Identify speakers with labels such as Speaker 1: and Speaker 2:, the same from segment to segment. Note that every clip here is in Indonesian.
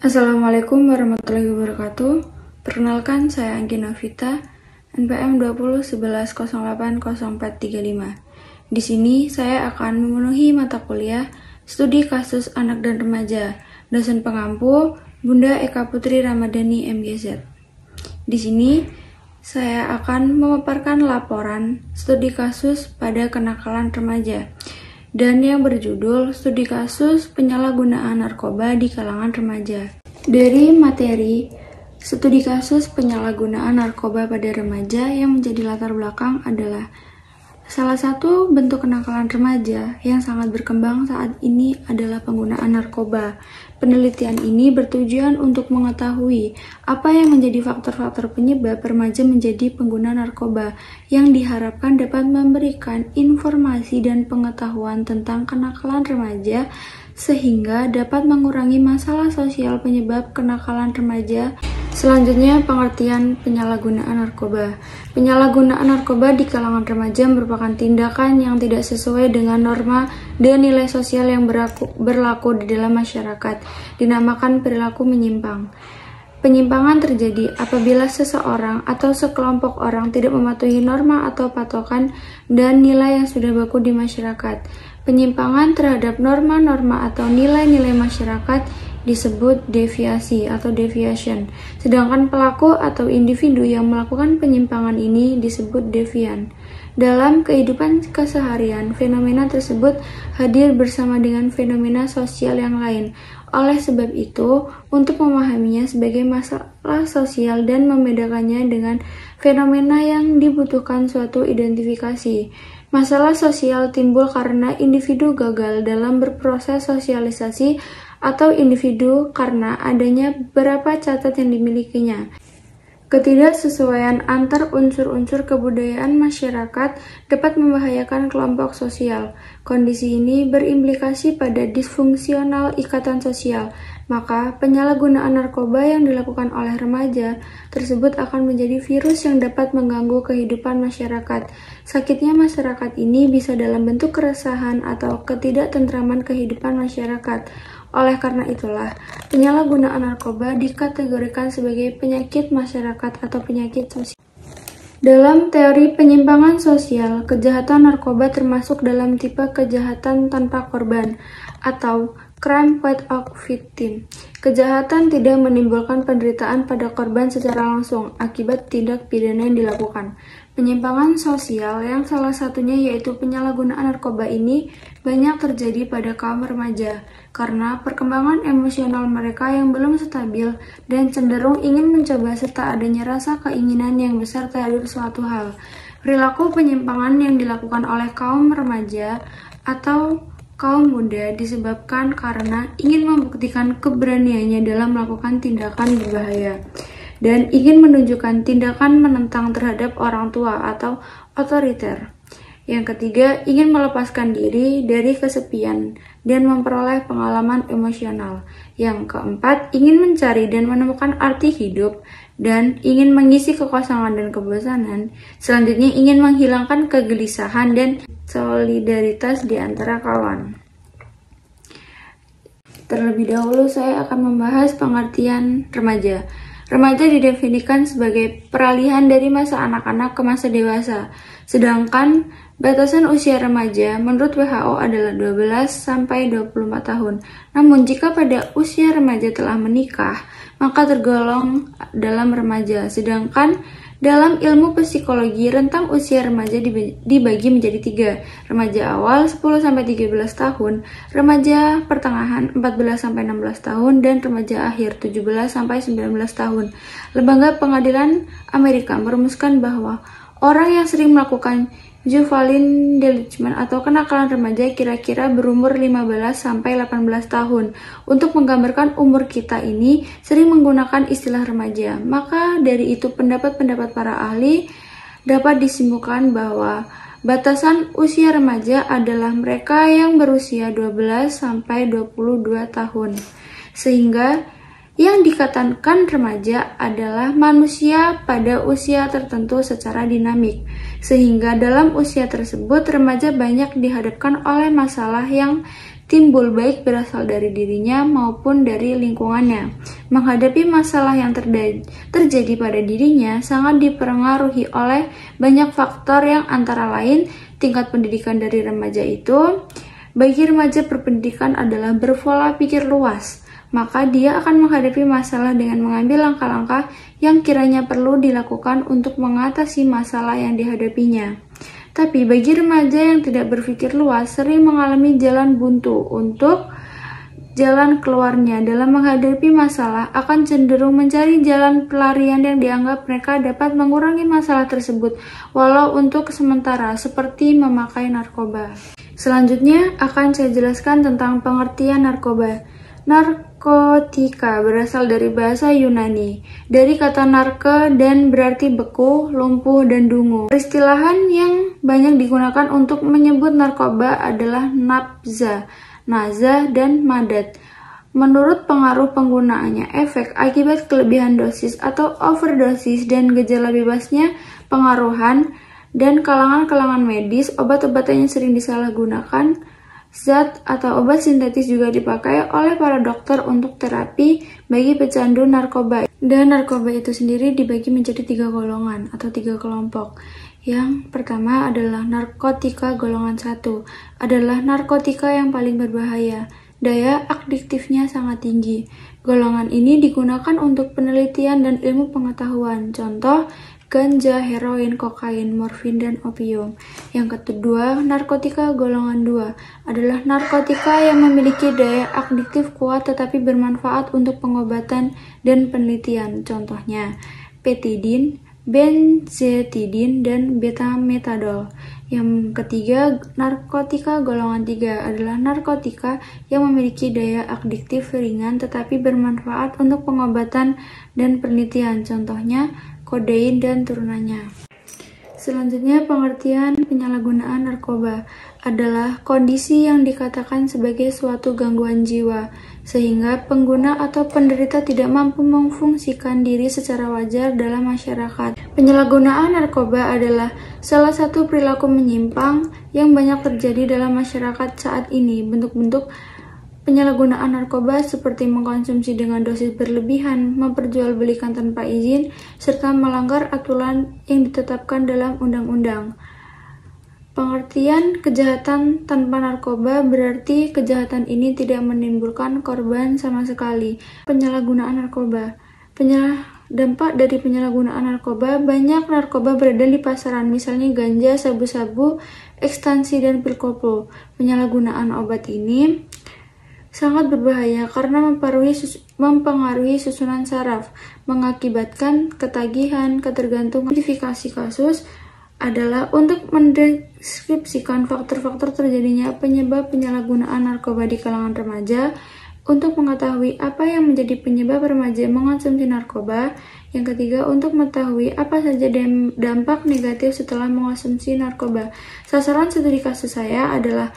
Speaker 1: Assalamualaikum warahmatullahi wabarakatuh. Perkenalkan, saya Anggi Novita, NPM 2011080435. Di sini saya akan memenuhi mata kuliah Studi Kasus Anak dan Remaja, dosen pengampu Bunda Eka Putri Ramadhani MGZ. Di sini saya akan memaparkan laporan studi kasus pada kenakalan remaja dan yang berjudul Studi Kasus Penyalahgunaan Narkoba di Kalangan Remaja. Dari materi studi kasus penyalahgunaan narkoba pada remaja yang menjadi latar belakang adalah salah satu bentuk kenakalan remaja yang sangat berkembang saat ini adalah penggunaan narkoba. Penelitian ini bertujuan untuk mengetahui apa yang menjadi faktor-faktor penyebab remaja menjadi pengguna narkoba yang diharapkan dapat memberikan informasi dan pengetahuan tentang kenakalan remaja sehingga dapat mengurangi masalah sosial penyebab kenakalan remaja. Selanjutnya, pengertian penyalahgunaan narkoba. Penyalahgunaan narkoba di kalangan remaja merupakan tindakan yang tidak sesuai dengan norma dan nilai sosial yang berlaku di dalam masyarakat, dinamakan perilaku menyimpang. Penyimpangan terjadi apabila seseorang atau sekelompok orang tidak mematuhi norma atau patokan dan nilai yang sudah baku di masyarakat. Penyimpangan terhadap norma-norma atau nilai-nilai masyarakat disebut deviasi atau deviation, sedangkan pelaku atau individu yang melakukan penyimpangan ini disebut devian. Dalam kehidupan keseharian, fenomena tersebut hadir bersama dengan fenomena sosial yang lain. Oleh sebab itu, untuk memahaminya sebagai masalah sosial dan membedakannya dengan fenomena yang dibutuhkan suatu identifikasi. Masalah sosial timbul karena individu gagal dalam berproses sosialisasi atau individu karena adanya beberapa catat yang dimilikinya. Ketidaksesuaian antar unsur-unsur kebudayaan masyarakat dapat membahayakan kelompok sosial. Kondisi ini berimplikasi pada disfungsional ikatan sosial, maka penyalahgunaan narkoba yang dilakukan oleh remaja tersebut akan menjadi virus yang dapat mengganggu kehidupan masyarakat. Sakitnya masyarakat ini bisa dalam bentuk keresahan atau ketidaktentraman kehidupan masyarakat. Oleh karena itulah, penyalahgunaan narkoba dikategorikan sebagai penyakit masyarakat atau penyakit sosial. Dalam teori penyimpangan sosial, kejahatan narkoba termasuk dalam tipe kejahatan tanpa korban atau crime without victim. Kejahatan tidak menimbulkan penderitaan pada korban secara langsung akibat tindak pidana yang dilakukan. Penyimpangan sosial yang salah satunya yaitu penyalahgunaan narkoba ini banyak terjadi pada kaum remaja karena perkembangan emosional mereka yang belum stabil dan cenderung ingin mencoba serta adanya rasa keinginan yang besar terhadap suatu hal. Perilaku penyimpangan yang dilakukan oleh kaum remaja atau kaum muda disebabkan karena ingin membuktikan keberaniannya dalam melakukan tindakan berbahaya dan ingin menunjukkan tindakan menentang terhadap orang tua atau otoriter. Yang ketiga, ingin melepaskan diri dari kesepian dan memperoleh pengalaman emosional. Yang keempat, ingin mencari dan menemukan arti hidup dan ingin mengisi kekosongan dan kebosanan. Selanjutnya, ingin menghilangkan kegelisahan dan solidaritas di antara kawan. Terlebih dahulu, saya akan membahas pengertian remaja. Remaja didefinisikan sebagai peralihan dari masa anak-anak ke masa dewasa, sedangkan batasan usia remaja menurut WHO adalah 12 sampai 24 tahun. Namun jika pada usia remaja telah menikah, maka tergolong dalam remaja, sedangkan dalam ilmu psikologi, rentang usia remaja dibagi menjadi 3. Remaja awal 10-13 tahun, remaja pertengahan 14-16 tahun, dan remaja akhir 17-19 tahun. Lembaga Pengadilan Amerika merumuskan bahwa orang yang sering melakukan juvenile delinquent atau kenakalan remaja kira-kira berumur 15-18 tahun. Untuk menggambarkan umur kita ini sering menggunakan istilah remaja. Maka dari itu pendapat-pendapat para ahli dapat disimpulkan bahwa batasan usia remaja adalah mereka yang berusia 12-22 tahun. Sehingga yang dikatakan remaja adalah manusia pada usia tertentu secara dinamik, sehingga dalam usia tersebut remaja banyak dihadapkan oleh masalah yang timbul baik berasal dari dirinya maupun dari lingkungannya. Menghadapi masalah yang terjadi pada dirinya sangat dipengaruhi oleh banyak faktor yang antara lain tingkat pendidikan dari remaja itu. Bagi remaja berpendidikan adalah berpola pikir luas, maka dia akan menghadapi masalah dengan mengambil langkah-langkah yang kiranya perlu dilakukan untuk mengatasi masalah yang dihadapinya. Tapi bagi remaja yang tidak berpikir luas, sering mengalami jalan buntu untuk jalan keluarnya dalam menghadapi masalah, akan cenderung mencari jalan pelarian yang dianggap mereka dapat mengurangi masalah tersebut, walau untuk sementara, seperti memakai narkoba. Selanjutnya akan saya jelaskan tentang pengertian narkoba. Narkotika berasal dari bahasa Yunani, dari kata narke dan berarti beku, lumpuh, dan dungu. Peristilahan yang banyak digunakan untuk menyebut narkoba adalah nabza, naza, dan madat. Menurut pengaruh penggunaannya, efek akibat kelebihan dosis atau overdosis dan gejala bebasnya pengaruhan dan kalangan-kalangan medis, obat-obatan yang sering disalahgunakan, zat atau obat sintetis juga dipakai oleh para dokter untuk terapi bagi pecandu narkoba. Dan narkoba itu sendiri dibagi menjadi 3 golongan atau 3 kelompok. Yang pertama adalah narkotika golongan 1, adalah narkotika yang paling berbahaya. Daya adiktifnya sangat tinggi. Golongan ini digunakan untuk penelitian dan ilmu pengetahuan. Contoh, ganja, heroin, kokain, morfin, dan opium. Yang kedua, narkotika golongan 2 adalah narkotika yang memiliki daya adiktif kuat tetapi bermanfaat untuk pengobatan dan penelitian. Contohnya, petidin, benzetidin, dan betametadol. Yang ketiga, narkotika golongan 3 adalah narkotika yang memiliki daya adiktif ringan tetapi bermanfaat untuk pengobatan dan penelitian. Contohnya, kodein dan turunannya. Selanjutnya, pengertian penyalahgunaan narkoba adalah kondisi yang dikatakan sebagai suatu gangguan jiwa, sehingga pengguna atau penderita tidak mampu memfungsikan diri secara wajar dalam masyarakat. Penyalahgunaan narkoba adalah salah satu perilaku menyimpang yang banyak terjadi dalam masyarakat saat ini. Bentuk-bentuk penyalahgunaan narkoba seperti mengkonsumsi dengan dosis berlebihan, memperjualbelikan tanpa izin, serta melanggar aturan yang ditetapkan dalam undang-undang. Pengertian kejahatan tanpa narkoba berarti kejahatan ini tidak menimbulkan korban sama sekali. Penyalahgunaan narkoba. Dampak dari penyalahgunaan narkoba, banyak narkoba beredar di pasaran, misalnya ganja, sabu-sabu, ekstansi, dan pil koplo. Penyalahgunaan obat ini sangat berbahaya karena mempengaruhi susunan saraf, mengakibatkan ketagihan, ketergantungan. Identifikasi kasus adalah untuk mendeskripsikan faktor-faktor terjadinya penyebab penyalahgunaan narkoba di kalangan remaja. Untuk mengetahui apa yang menjadi penyebab remaja mengonsumsi narkoba. Yang ketiga, untuk mengetahui apa saja dampak negatif setelah mengonsumsi narkoba. Sasaran studi kasus saya adalah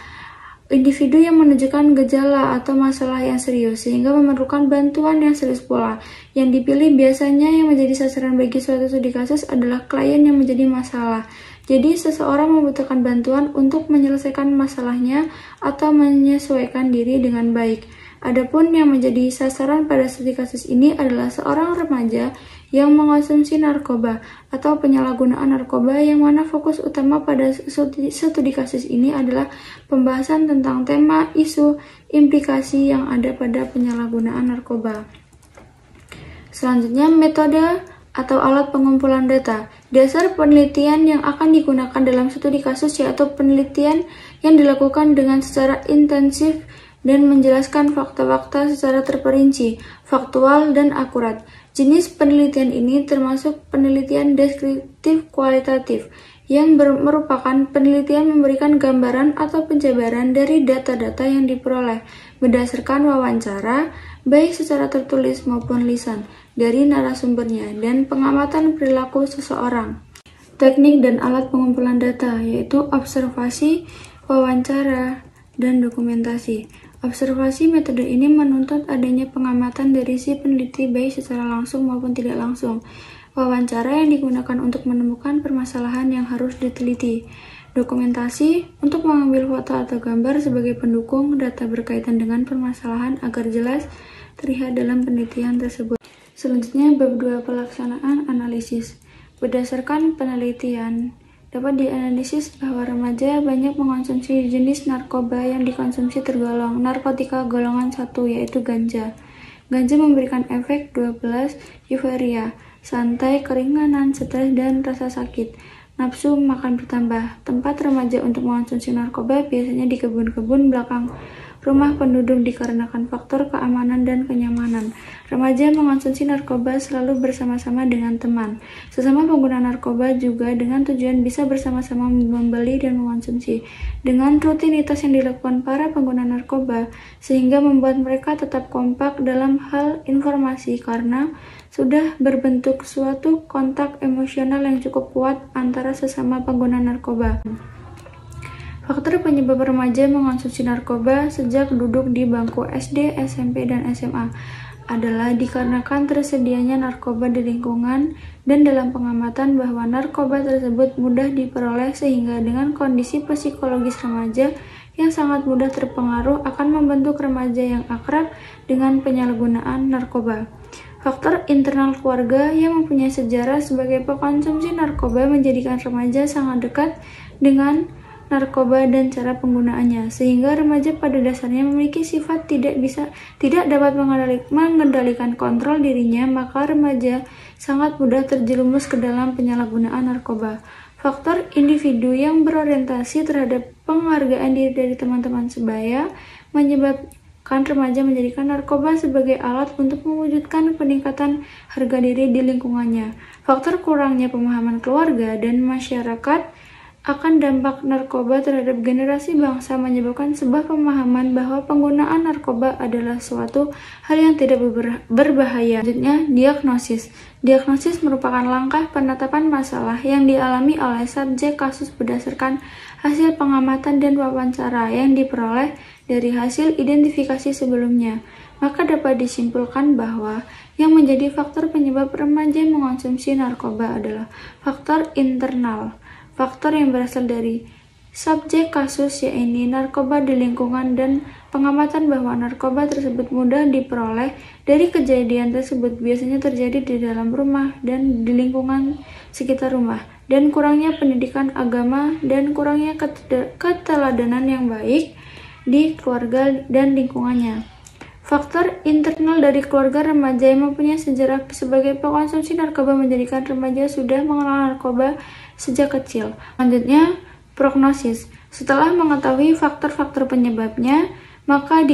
Speaker 1: individu yang menunjukkan gejala atau masalah yang serius sehingga memerlukan bantuan yang serius pula. Yang dipilih biasanya yang menjadi sasaran bagi suatu studi kasus adalah klien yang menjadi masalah. Jadi seseorang membutuhkan bantuan untuk menyelesaikan masalahnya atau menyesuaikan diri dengan baik. Adapun yang menjadi sasaran pada studi kasus ini adalah seorang remaja yang mengonsumsi narkoba atau penyalahgunaan narkoba, yang mana fokus utama pada studi kasus ini adalah pembahasan tentang tema, isu, implikasi yang ada pada penyalahgunaan narkoba. Selanjutnya, metode atau alat pengumpulan data. Dasar penelitian yang akan digunakan dalam studi kasus yaitu penelitian yang dilakukan dengan secara intensif dan menjelaskan fakta-fakta secara terperinci, faktual, dan akurat. Jenis penelitian ini termasuk penelitian deskriptif kualitatif, yang merupakan penelitian memberikan gambaran atau penjabaran dari data-data yang diperoleh berdasarkan wawancara, baik secara tertulis maupun lisan, dari narasumbernya, dan pengamatan perilaku seseorang. Teknik dan alat pengumpulan data, yaitu observasi, wawancara, dan dokumentasi. Observasi metode ini menuntut adanya pengamatan dari si peneliti baik secara langsung maupun tidak langsung. Wawancara yang digunakan untuk menemukan permasalahan yang harus diteliti. Dokumentasi untuk mengambil foto atau gambar sebagai pendukung data berkaitan dengan permasalahan agar jelas terlihat dalam penelitian tersebut. Selanjutnya, bab 2 pelaksanaan analisis. Berdasarkan penelitian, dapat dianalisis bahwa remaja banyak mengonsumsi jenis narkoba yang dikonsumsi tergolong narkotika golongan 1, yaitu ganja. Ganja memberikan efek 12, euforia, santai, keringanan, stres, dan rasa sakit. Nafsu makan bertambah. Tempat remaja untuk mengonsumsi narkoba biasanya di kebun-kebun belakang rumah penduduk dikarenakan faktor keamanan dan kenyamanan. Remaja mengonsumsi narkoba selalu bersama-sama dengan teman. Sesama pengguna narkoba juga dengan tujuan bisa bersama-sama membeli dan mengonsumsi dengan rutinitas yang dilakukan para pengguna narkoba, sehingga membuat mereka tetap kompak dalam hal informasi karena sudah berbentuk suatu kontak emosional yang cukup kuat antara sesama pengguna narkoba. Faktor penyebab remaja mengonsumsi narkoba sejak duduk di bangku SD, SMP, dan SMA adalah dikarenakan tersedianya narkoba di lingkungan dan dalam pengamatan bahwa narkoba tersebut mudah diperoleh sehingga dengan kondisi psikologis remaja yang sangat mudah terpengaruh akan membentuk remaja yang akrab dengan penyalahgunaan narkoba. Faktor internal keluarga yang mempunyai sejarah sebagai pengkonsumsi narkoba menjadikan remaja sangat dekat dengan narkoba dan cara penggunaannya, sehingga remaja pada dasarnya memiliki sifat tidak dapat mengendalikan kontrol dirinya, maka remaja sangat mudah terjerumus ke dalam penyalahgunaan narkoba. Faktor individu yang berorientasi terhadap penghargaan diri dari teman-teman sebaya menyebabkan remaja menjadikan narkoba sebagai alat untuk mewujudkan peningkatan harga diri di lingkungannya. Faktor kurangnya pemahaman keluarga dan masyarakat akan dampak narkoba terhadap generasi bangsa menyebabkan sebuah pemahaman bahwa penggunaan narkoba adalah suatu hal yang tidak berbahaya. Selanjutnya, diagnosis. Diagnosis merupakan langkah penetapan masalah yang dialami oleh subjek kasus berdasarkan hasil pengamatan dan wawancara yang diperoleh dari hasil identifikasi sebelumnya. Maka dapat disimpulkan bahwa yang menjadi faktor penyebab remaja mengonsumsi narkoba adalah faktor internal. Faktor yang berasal dari subjek kasus yaitu narkoba di lingkungan dan pengamatan bahwa narkoba tersebut mudah diperoleh dari kejadian tersebut biasanya terjadi di dalam rumah dan di lingkungan sekitar rumah, dan kurangnya pendidikan agama dan kurangnya keteladanan yang baik di keluarga dan lingkungannya. Faktor internal dari keluarga remaja yang mempunyai sejarah sebagai pengkonsumsi narkoba menjadikan remaja sudah mengenal narkoba sejak kecil. Selanjutnya, prognosis. Setelah mengetahui faktor-faktor penyebabnya, maka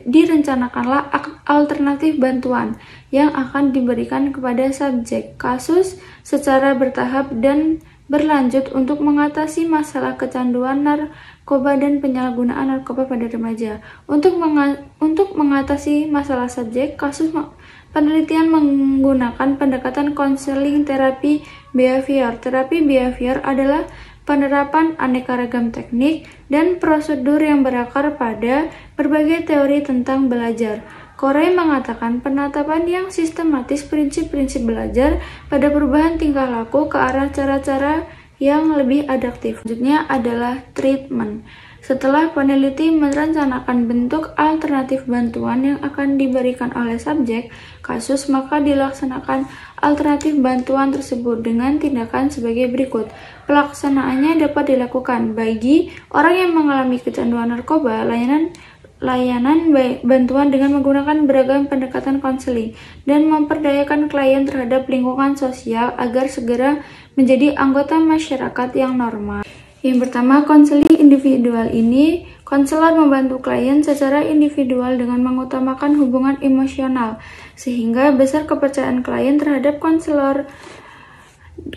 Speaker 1: direncanakanlah alternatif bantuan yang akan diberikan kepada subjek kasus secara bertahap dan berlanjut untuk mengatasi masalah kecanduan narkoba dan penyalahgunaan narkoba pada remaja. Untuk mengatasi masalah subjek kasus, penelitian menggunakan pendekatan konseling terapi behavior. Terapi behavior adalah penerapan aneka ragam teknik dan prosedur yang berakar pada berbagai teori tentang belajar. Corey mengatakan penetapan yang sistematis prinsip-prinsip belajar pada perubahan tingkah laku ke arah cara-cara yang lebih adaptif. Selanjutnya adalah treatment. Setelah peneliti merencanakan bentuk alternatif bantuan yang akan diberikan oleh subjek kasus, maka dilaksanakan alternatif bantuan tersebut dengan tindakan sebagai berikut. Pelaksanaannya dapat dilakukan bagi orang yang mengalami kecanduan narkoba, layanan bantuan dengan menggunakan beragam pendekatan konseling dan memperdayakan klien terhadap lingkungan sosial agar segera menjadi anggota masyarakat yang normal. Yang pertama, konseling individual ini, konselor membantu klien secara individual dengan mengutamakan hubungan emosional, sehingga besar kepercayaan klien terhadap konselor.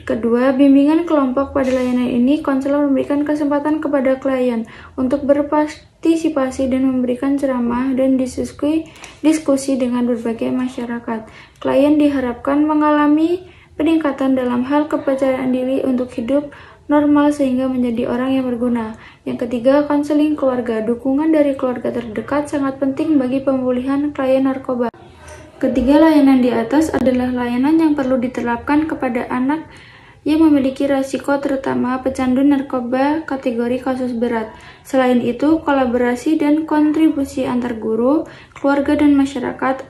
Speaker 1: Kedua, bimbingan kelompok. Pada layanan ini, konselor memberikan kesempatan kepada klien untuk berpartisipasi dan memberikan ceramah dan diskusi dengan berbagai masyarakat. Klien diharapkan mengalami peningkatan dalam hal kepercayaan diri untuk hidup normal sehingga menjadi orang yang berguna. Yang ketiga, konseling keluarga. Dukungan dari keluarga terdekat sangat penting bagi pemulihan klien narkoba. Ketiga layanan di atas adalah layanan yang perlu diterapkan kepada anak yang memiliki risiko terutama pecandu narkoba kategori kasus berat. Selain itu, kolaborasi dan kontribusi antar guru, keluarga, dan masyarakat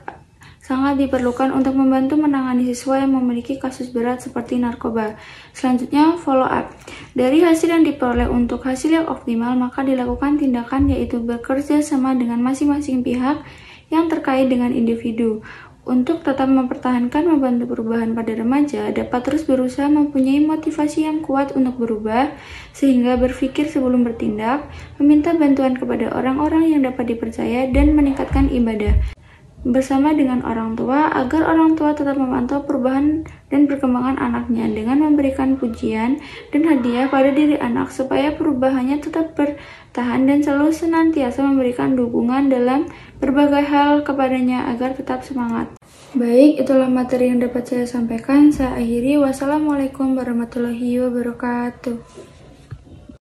Speaker 1: sangat diperlukan untuk membantu menangani siswa yang memiliki kasus berat seperti narkoba. Selanjutnya, follow up. Dari hasil yang diperoleh untuk hasil yang optimal, maka dilakukan tindakan yaitu bekerja sama dengan masing-masing pihak yang terkait dengan individu. Untuk tetap mempertahankan membantu perubahan pada remaja, dapat terus berusaha mempunyai motivasi yang kuat untuk berubah, sehingga berpikir sebelum bertindak, meminta bantuan kepada orang-orang yang dapat dipercaya, dan meningkatkan ibadah bersama dengan orang tua agar orang tua tetap memantau perubahan dan perkembangan anaknya dengan memberikan pujian dan hadiah pada diri anak supaya perubahannya tetap bertahan dan selalu senantiasa memberikan dukungan dalam berbagai hal kepadanya agar tetap semangat. Baik, itulah materi yang dapat saya sampaikan. Saya akhiri. Wassalamualaikum warahmatullahi wabarakatuh.